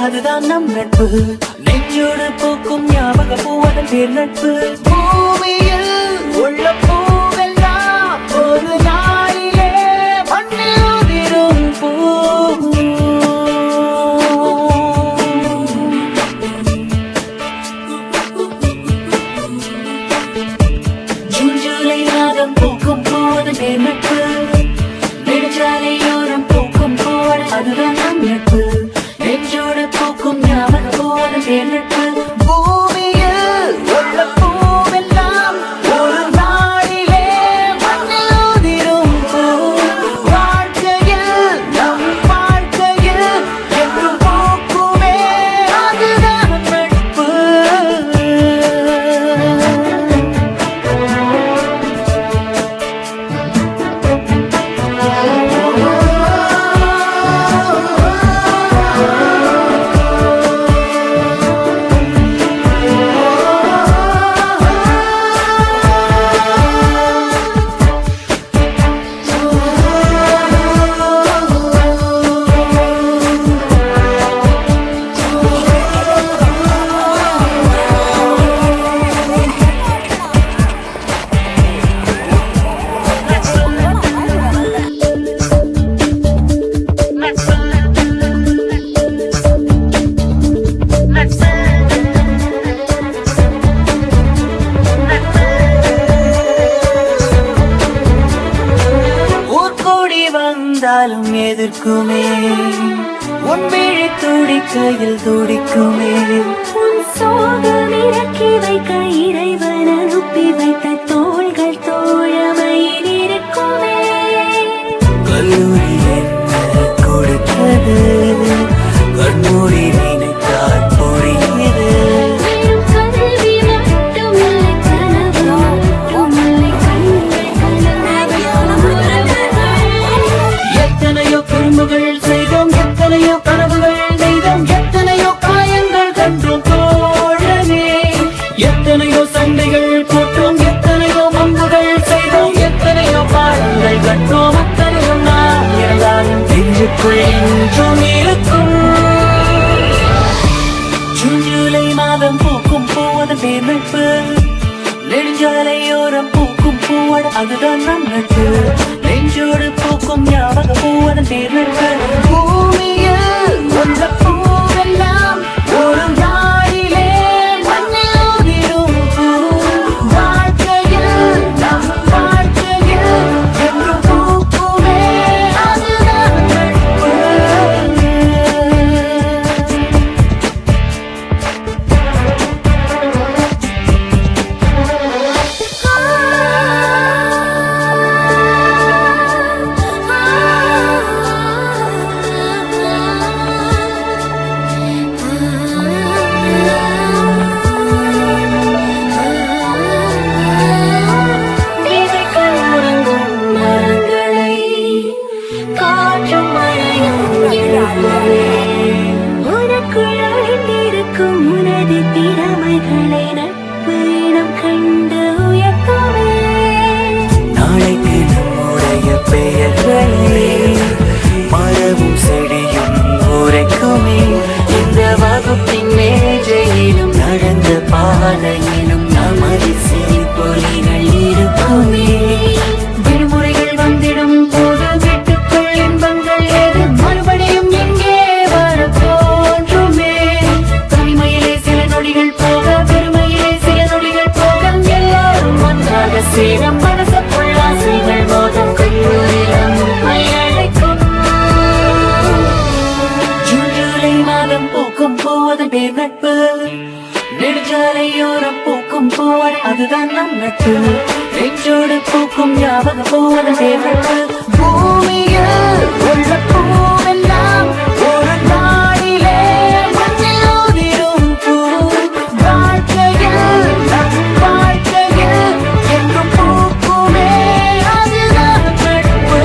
அதுதான் நம் நட்பு. நெஞ்சோடு பூக்கும் ஞாபக பூவதன் பேர் நட்பு. பூமியில் உள்ள பூவெல்லாம் ஒரு நாளிலே மண்ணில் உதிரும் பூ. ஜூன் ஜூலை மாதம் பூக்கும் பூவதன் பேர் நட்பு. நெடுஞ்சாலையோரம் பூக்கும் பூவட அதுதான் நம் நட்பு. நெஞ்சோடு பூக்கும் ஞாபக பூவதன் பேர் நட்பு. பூமியில் உள்ள பூவெல்லாம் ஒரு நாளிலே மண்ணில் உதிரும் பூ. வாழ்க்கையில் நம் வாழ்க்கையில் என்றும் பூக்குமே அதுதான் நட்பு. வந்தாலும் எதிர்க்குமே உன் விழி துடிக்கையில் துடிக்குமே. உன் சோகம் இறக்கி வைக்க இறைவன் அனுப்பி வைத்த தோள்கள் தோழமையில் இருக்குமே. கல்லூரி என்ன கொடுத்தது கண்மூடி நினைத்தால் புரியுது. கல்வி மட்டுமில்லை கனவு மட்டுமில்லை கண்கள் கலந்தவையான உறவுகள். எத்தனையோ குறும்புகள் செய்தோம் எத்தனையோ கனவுகள் நெய்தோம் எத்தனையோ காயங்கள் கண்டோம் தோழனே. எத்தனையோ சண்டைகள் போட்டோம் எத்தனையோ மம்புகள் செய்தோம் எத்தனையோ பாடங்கள் கண்டோம். அத்தனையும் நாம் இருந்தாலும் நெஞ்சுக்குள் என்றும் இருக்கும். ஜூன் ஜூலை மாதம் பூக்கும் பூவதன் பேர் நட்பு. நெடுஞ்சாலையோரம் பூக்கும் பூவட அதுதான் நம் நட்பு. நெஞ்சோடு பூக்கும் ஞாபக பூவதன் பேர் நட்பு. பூமியில் உள்ள பூவெல்லாம் ஒரு நாளிலே மண்ணில் உதிரும் பூ. வாழ்க்கையில் நம் வாழ்க்கையில் என்றும் பூக்குமே அதுதான் நட்பு. தேவைகள் உறங்கும் மரங்களை காற்றும் மழையும் எழுப்புமே. உனக்குள் ஒளிந்திருக்கும் உனது திறமைகளை நட்பு இனம் கண்டு உயர்த்துமே. நாளைக்கு நம்முடைய பெயர்களே மரமும் செடியும் உரைக்குமே. இந்த வகுப்பின் மேஜையிலும் நடந்த பாதையிலும் நமது சிரிப்பொலிகள் இருக்குமே. விடுமுறைகள் வந்திடும் போது வீட்டுக்குள் இன்பங்கள் ஏது மறுபடியும் எங்கே வர தோன்றுமே. தனிமையிலே சில நொடிகள் போக பெருமையிலே சில நொடிகள் போக எல்லாரும் ஒன்றாக சேரும் மனசுக்குள் ஆசைகள் மோதும் கல்லூரிலும் அழைக்கும். ஜூன் ஜூலை மாதம் பூக்கும் பூவதன் பேர் நட்பு. நெடுஞ்சாலையோரம் பூக்கும் பூவட அதுதான் நம் நட்பு. நெஞ்சோடு பூக்கும் ஞாபக பூவதன் பேர் நட்பு. பூமியில் உள்ள பூவெல்லாம் ஒரு நாளிலே மண்ணில் உதிரும் பூ. வாழ்க்கையில் நம் வாழ்க்கையில் என்றும் பூக்குமே அதுதான் நட்பு.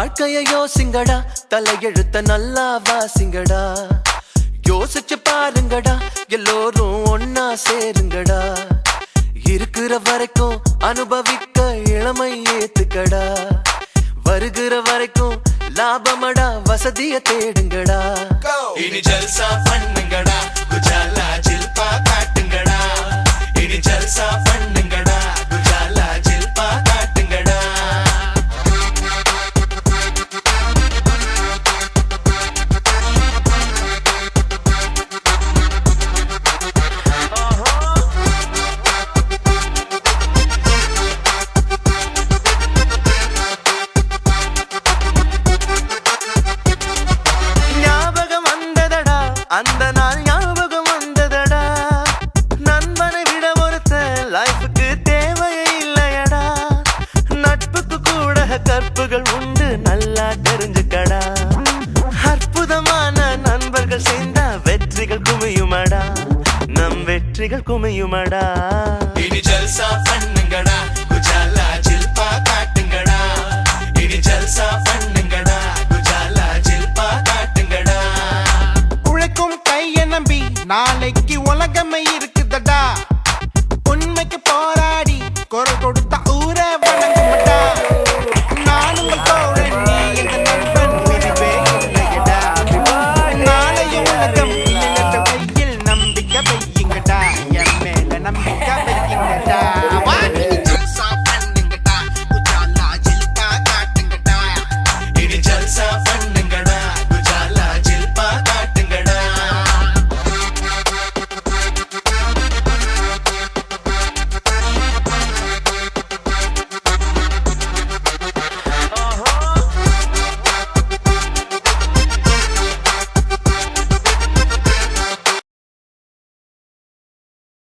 வாழ்க்கைய யோசிங்கடா, தலையெழுத்த நல்லா வாசிங்கடா. யோசிச்சு பாருங்கடா, எல்லோரும் ஒன்னா சேருங்கடா. இருக்கிற வரைக்கும் அனுபவிக்க இளமை ஏத்துக்கடா. வருகிற வரைக்கும் லாபமடா, வசதிய தேடுங்கடா. இனி ஜல்சா பண்ணுங்கடா, குஜாலா ஜில்பா காட்டுங்கடா. இனி ஜல்சா பண்ணுங்கடா, குஜாலா ஜில்பா காட்டுங்கடா. ஞாபகம் வந்ததடா, அந்த நாள் ஞாபகம் வந்ததடா. நண்பனை விட ஒருத்த லைஃபுக்கு தேவையே இல்லையடா. நட்புக்கு கூட கற்புகள் உண்டு, நல்லா தெரிஞ்சுக்கடா. அற்புதமான நண்பர்கள் சேர்ந்தா வெற்றிகள் குமியுமடா, நம் வெற்றிகள் குமியுமடா. இனி ஜல்சா